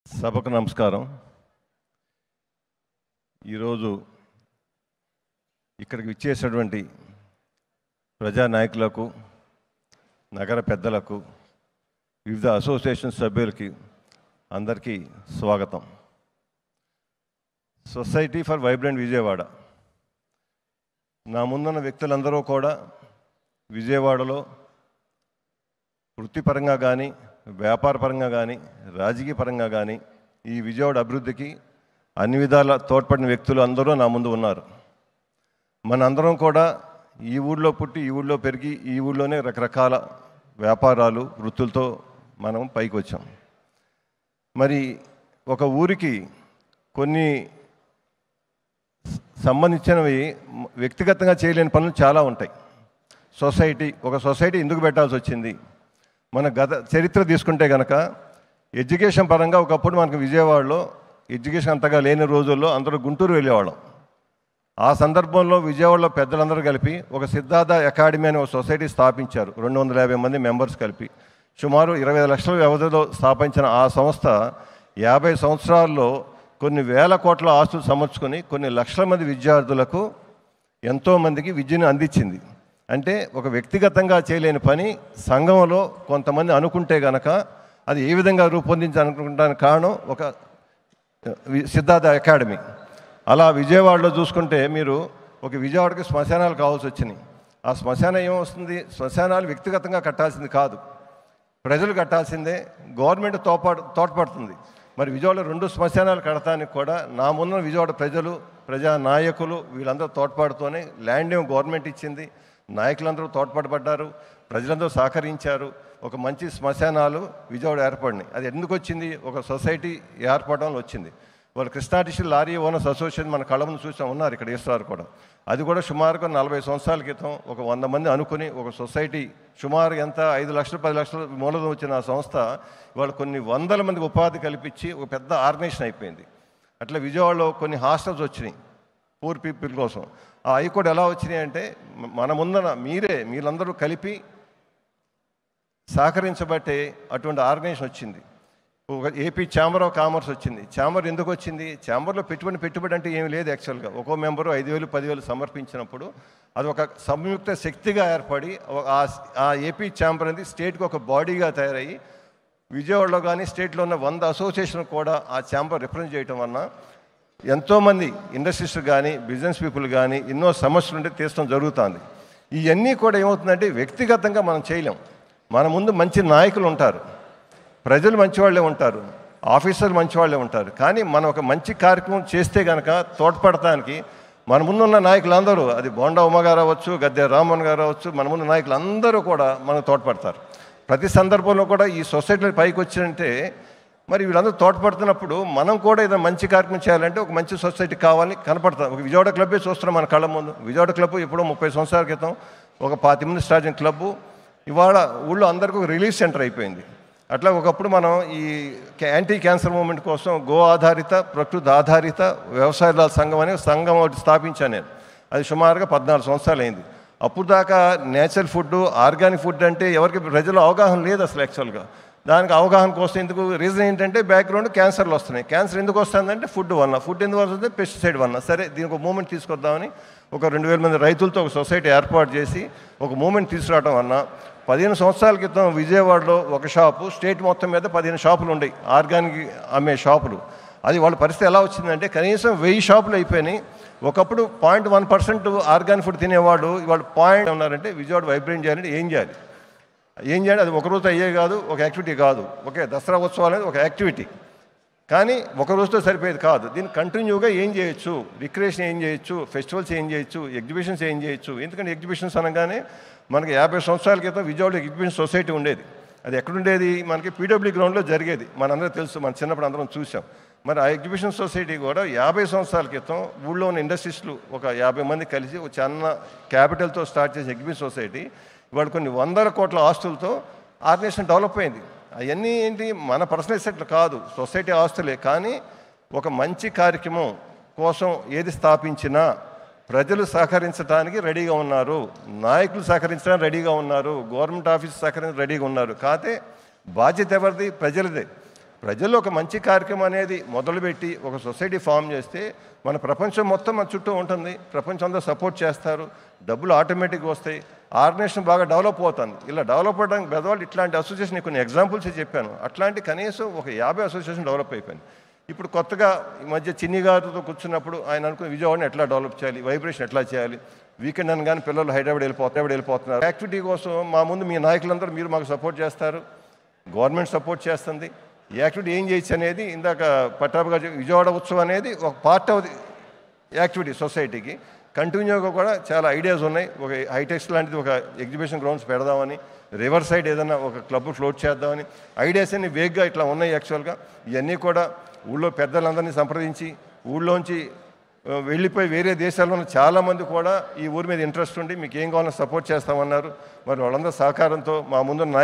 సభకు నమస్కారం. ఈరోజు ఇక్కడికి విచ్చేసినటువంటి ప్రజానాయకులకు, నగర పెద్దలకు, వివిధ అసోసియేషన్ సభ్యులకి అందరికీ స్వాగతం. Society for vibrant Vijayawada. నా ముందున్న వ్యక్తులందరూ కూడా విజయవాడలో వృత్తిపరంగా కానీ, వ్యాపారపరంగా కానీ, రాజకీయ పరంగా కానీ ఈ విజయవాడ అభివృద్ధికి అన్ని విధాల తోడ్పడిన వ్యక్తులు అందరూ నా ముందు ఉన్నారు. మనందరం కూడా ఈ ఊళ్ళో పుట్టి, ఈ ఊళ్ళో పెరిగి, ఈ ఊళ్ళోనే రకరకాల వ్యాపారాలు, వృత్తులతో మనం పైకి వచ్చాం. మరి ఒక ఊరికి కొన్ని సంబంధించినవి వ్యక్తిగతంగా చేయలేని పనులు చాలా ఉంటాయి. ఒక సొసైటీ ఎందుకు పెట్టాల్సి వచ్చింది? మన గత చరిత్ర తీసుకుంటే కనుక ఎడ్యుకేషన్ పరంగా ఒకప్పుడు మనకు విజయవాడలో ఎడ్యుకేషన్ అంతగా లేని రోజుల్లో అందరూ గుంటూరు వెళ్ళేవాళ్ళం. ఆ సందర్భంలో విజయవాడలో పెద్దలందరూ కలిపి ఒక సిద్ధార్థ అకాడమీ అనే ఒక సొసైటీ స్థాపించారు. 250 మంది మెంబర్స్ కలిపి సుమారు 20 లక్షల వ్యవధిలో స్థాపించిన ఆ సంస్థ 50 సంవత్సరాల్లో కొన్ని వేల కోట్ల ఆస్తులు సమర్చుకొని కొన్ని లక్షల మంది విద్యార్థులకు ఎంతోమందికి విద్యను అందించింది. అంటే ఒక వ్యక్తిగతంగా చేయలేని పని సంఘంలో కొంతమంది అనుకుంటే గనక అది ఏ విధంగా రూపొందించాలనుకుంటానికి కారణం ఒక సిద్ధార్థ అకాడమీ. అలా విజయవాడలో చూసుకుంటే మీరు ఒక విజయవాడకి శ్మశానాలు కావాల్సి వచ్చినాయి. ఆ శ్మశానం ఏమొస్తుంది? శ్మశానాలు వ్యక్తిగతంగా కట్టాల్సింది కాదు, ప్రజలు కట్టాల్సిందే. గవర్నమెంట్ తోడ్పడుతుంది. మరి విజయవాడలో 2 శ్మశానాలు కడతానికి కూడా నా ముందు విజయవాడ ప్రజలు, ప్రజా నాయకులు వీళ్ళందరూ తోడ్పాటుతోనే ల్యాండ్ ఏమో గవర్నమెంట్ ఇచ్చింది, నాయకులందరూ తోడ్పడబడ్డారు, ప్రజలందరూ సహకరించారు. ఒక మంచి శ్మశానాలు విజయవాడ ఏర్పడినాయి. అది ఎందుకు వచ్చింది? ఒక సొసైటీ ఏర్పడడం వచ్చింది. వాళ్ళు Krishna district lorry owners association మన కళ్ళ ముందు చూసాం, ఉన్నారు ఇక్కడ ఈశ్వరారు కూడా. అది కూడా సుమారుగా 40 సంవత్సరాల క్రితం ఒక 100 మంది అనుకుని ఒక సొసైటీ సుమారు ఎంత 5 లక్షలు 10 లక్షలు మూలధనం వచ్చిన ఆ సంస్థ వాళ్ళు కొన్ని వందల మందికి ఉపాధి కల్పించి ఒక పెద్ద ఆర్గనైజేషన్ అయిపోయింది. అట్లా విజయవాడలో కొన్ని హాస్టల్స్ వచ్చినాయి పూర్ పీపుల్ కోసం. అవి కూడా ఎలా వచ్చినాయి అంటే మన ముందర మీరందరూ కలిపి సహకరించబట్టే అటువంటి ఆర్గనైజేషన్ వచ్చింది. ఒక ఏపీ ఛాంబర్ ఆఫ్ కామర్స్ వచ్చింది. ఛాంబర్ ఎందుకు వచ్చింది? ఛాంబర్లో పెట్టుబడి అంటే ఏమి లేదు. యాక్చువల్గా ఒక్కో మెంబరు 5,000 10,000 సమర్పించినప్పుడు అది ఒక సంయుక్త శక్తిగా ఏర్పడి ఆ ఏపీ ఛాంబర్ అనేది స్టేట్కి ఒక బాడీగా తయారయ్యి విజయవాడలో కానీ స్టేట్లో ఉన్న 100 అసోసియేషన్ కూడా ఆ ఛాంబర్ రిప్రజెంట్ చేయటం వలన ఎంతోమంది ఇండస్ట్రీస్ కానీ, బిజినెస్ పీపుల్ కానీ ఎన్నో సమస్యలు ఉంటే తీర్చడం జరుగుతుంది. ఇవన్నీ కూడా ఏమవుతుందంటే వ్యక్తిగతంగా మనం చేయలేం. మన ముందు మంచి నాయకులు ఉంటారు, ప్రజలు మంచివాళ్ళే ఉంటారు, ఆఫీసర్లు మంచివాళ్ళే ఉంటారు. కానీ మనం ఒక మంచి కార్యక్రమం చేస్తే కనుక తోడ్పడటానికి మన ముందున్న నాయకులందరూ, అది బోండా ఉమ్మ గారు అవ్వచ్చు, గద్దె రామ్మోహన్ గారు అవ్వచ్చు, మన ముందు నాయకులు అందరూ కూడా మనకు తోడ్పడతారు. ప్రతి సందర్భంలో కూడా ఈ సొసైటీలో పైకి వచ్చినంటే మరి వీళ్ళందరూ తోడ్పడుతున్నప్పుడు మనం కూడా ఏదైనా మంచి కార్యక్రమం చేయాలంటే ఒక మంచి సొసైటీ కావాలని కనపడతాం. ఒక విజయవాడ క్లబ్బే చూస్తున్నాం మన కళ్ళ ముందు. విజయవాడ క్లబ్ ఎప్పుడో 30 సంవత్సరాల క్రితం ఒక 25 మంది స్టార్ట్ అయిన క్లబ్బు ఇవాళ ఊళ్ళో అందరికీ ఒక రిలీఫ్ సెంటర్ అయిపోయింది. అట్లా ఒకప్పుడు మనం ఈ యాంటీ క్యాన్సర్ మూవ్మెంట్ కోసం గో ఆధారిత, ప్రకృతి ఆధారిత వ్యవసాయదారుల సంఘం అనే సంఘం ఒకటి స్థాపించాను నేను. అది సుమారుగా 14 సంవత్సరాలు అయింది. అప్పుడు దాకా నేచురల్ ఫుడ్, ఆర్గానిక్ ఫుడ్ అంటే ఎవరికి ప్రజలు అవగాహన లేదు అసలు. యాక్చువల్గా దానికి అవగాహన కోసం ఎందుకు రీజన్ ఏంటంటే బ్యాక్గ్రౌండ్ క్యాన్సర్లు వస్తున్నాయి. క్యాన్సర్ ఎందుకు వస్తుందంటే ఫుడ్ ఎందుకు వస్తుంది? పెస్టిసైడ్ వల్ల. సరే దీనికి ఒక మూమెంట్ తీసుకొద్దామని ఒక 2,000 మంది రైతులతో ఒక సొసైటీ ఏర్పాటు చేసి ఒక మూమెంట్ తీసుకురావడం వలన 15 సంవత్సరాల క్రితం విజయవాడలో ఒక షాపు, స్టేట్ మొత్తం మీద 15 షాపులు ఉన్నాయి ఆర్గానిక్ అమ్మే షాపులు. అది వాళ్ళ పరిస్థితి ఎలా వచ్చిందంటే కనీసం 1000 షాపులు అయిపోయినాయి. ఒకప్పుడు 0.1% ఆర్గానిక్ ఫుడ్ తినేవాడు ఇవాళ ఉన్నారంటే విజయవాడ వైబ్రెంట్ చేయాలంటే ఏం చేయాలి? అది ఒకరోజు అయ్యే కాదు, ఒక యాక్టివిటీ కాదు. ఓకే, దసరా ఉత్సవాలు అనేది ఒక యాక్టివిటీ, కానీ ఒక రోజుతో సరిపోయేది కాదు. దీన్ని కంటిన్యూగా ఏం చేయొచ్చు? రిక్రియేషన్ ఏం చేయొచ్చు? ఫెస్టివల్స్ ఏం చేయొచ్చు? ఎగ్జిబిషన్స్ ఏం చేయొచ్చు? ఎందుకంటే ఎగ్జిబిషన్స్ అనగానే మనకి 50 సంవత్సరాల క్రితం విజయవాడలో ఎగ్జిబిషన్ సొసైటీ ఉండేది. అది ఎక్కడుండేది? మనకి పీడబ్ల్యూ గ్రౌండ్లో జరిగేది. మనందరూ తెలుసు, మన చిన్నప్పుడు అందరం చూసాం. మరి ఆ ఎగ్జిబిషన్ సొసైటీ కూడా 50 సంవత్సరాల క్రితం ఊళ్ళో ఉన్న ఇండస్ట్రీస్లు ఒక 50 మంది కలిసి ఒక చిన్న క్యాపిటల్తో స్టార్ట్ చేసిన ఎగ్జిబిషన్ సొసైటీ ఇవాళ కొన్ని వందల కోట్ల ఆస్తులతో ఆర్గనైజేషన్ డెవలప్ అయింది. అవన్నీ ఏంటి? మన పర్సనల్ అసెట్లు కాదు, సొసైటీ ఆస్తులే. కానీ ఒక మంచి కార్యక్రమం కోసం ఏది స్థాపించినా ప్రజలు సహకరించడానికి రెడీగా ఉన్నారు, నాయకులు సహకరించడానికి రెడీగా ఉన్నారు, గవర్నమెంట్ ఆఫీస్ సహకరించడానికి రెడీగా ఉన్నారు. కాకపోతే బాధ్యత ఎవరిది? ప్రజలదే. ప్రజల్లో ఒక మంచి కార్యక్రమం అనేది మొదలుపెట్టి ఒక సొసైటీ ఫామ్ చేస్తే మన ప్రపంచం మొత్తం మన చుట్టూ ఉంటుంది, ప్రపంచం అంతా సపోర్ట్ చేస్తారు, డబ్బులు ఆటోమేటిక్గా వస్తాయి, ఆర్గనైజేషన్ బాగా డెవలప్ అవుతుంది. ఇలా డెవలప్ అవ్వడానికి పెద్దవాళ్ళు ఇట్లాంటి అసోసియేషన్ కొన్ని ఎగ్జాంపుల్స్ చెప్పాను. అట్లాంటి కనీసం ఒక 50 అసోసియేషన్ డెవలప్ అయిపోయింది. ఇప్పుడు కొత్తగా ఈ మధ్య చిన్ని గారితో కూర్చున్నప్పుడు ఆయన అనుకుని విజయవాడని ఎట్లా డెవలప్ చేయాలి, వైబ్రేషన్ ఎట్లా చేయాలి, వీకెండ్ అనగానే పిల్లలు హైదరాబాద్ వెళ్ళిపోతున్నారు. యాక్టివిటీ కోసం మా ముందు మీ నాయకులందరూ మీరు మాకు సపోర్ట్ చేస్తారు, గవర్నమెంట్ సపోర్ట్ చేస్తుంది. ఈ యాక్టివిటీ ఏం చేయొచ్చు అనేది ఇందాక పట్టాభి గారు విజయవాడ ఉత్సవం అనేది ఒక పార్ట్ ఆఫ్ ది యాక్టివిటీ సొసైటీకి. కంటిన్యూగా కూడా చాలా ఐడియాస్ ఉన్నాయి. ఒక హైటెక్స్ లాంటిది ఒక ఎగ్జిబిషన్ గ్రౌండ్స్ పెడదామని, రివర్ సైడ్ ఏదైనా ఒక క్లబ్ ఫ్లోట్ చేద్దామని ఐడియాస్ అన్ని వేగ్గా ఇట్లా ఉన్నాయి. యాక్చువల్గా ఇవన్నీ కూడా ఊళ్ళో పెద్దలందరినీ సంప్రదించి ఊళ్ళోంచి వెళ్ళిపోయి వేరే దేశాల్లో ఉన్న చాలామంది కూడా ఈ ఊరి మీద ఇంట్రెస్ట్ ఉండి మీకు ఏం కావాలో సపోర్ట్ చేస్తామన్నారు. మరి వాళ్ళందరూ సహకారంతో మా ముందున్న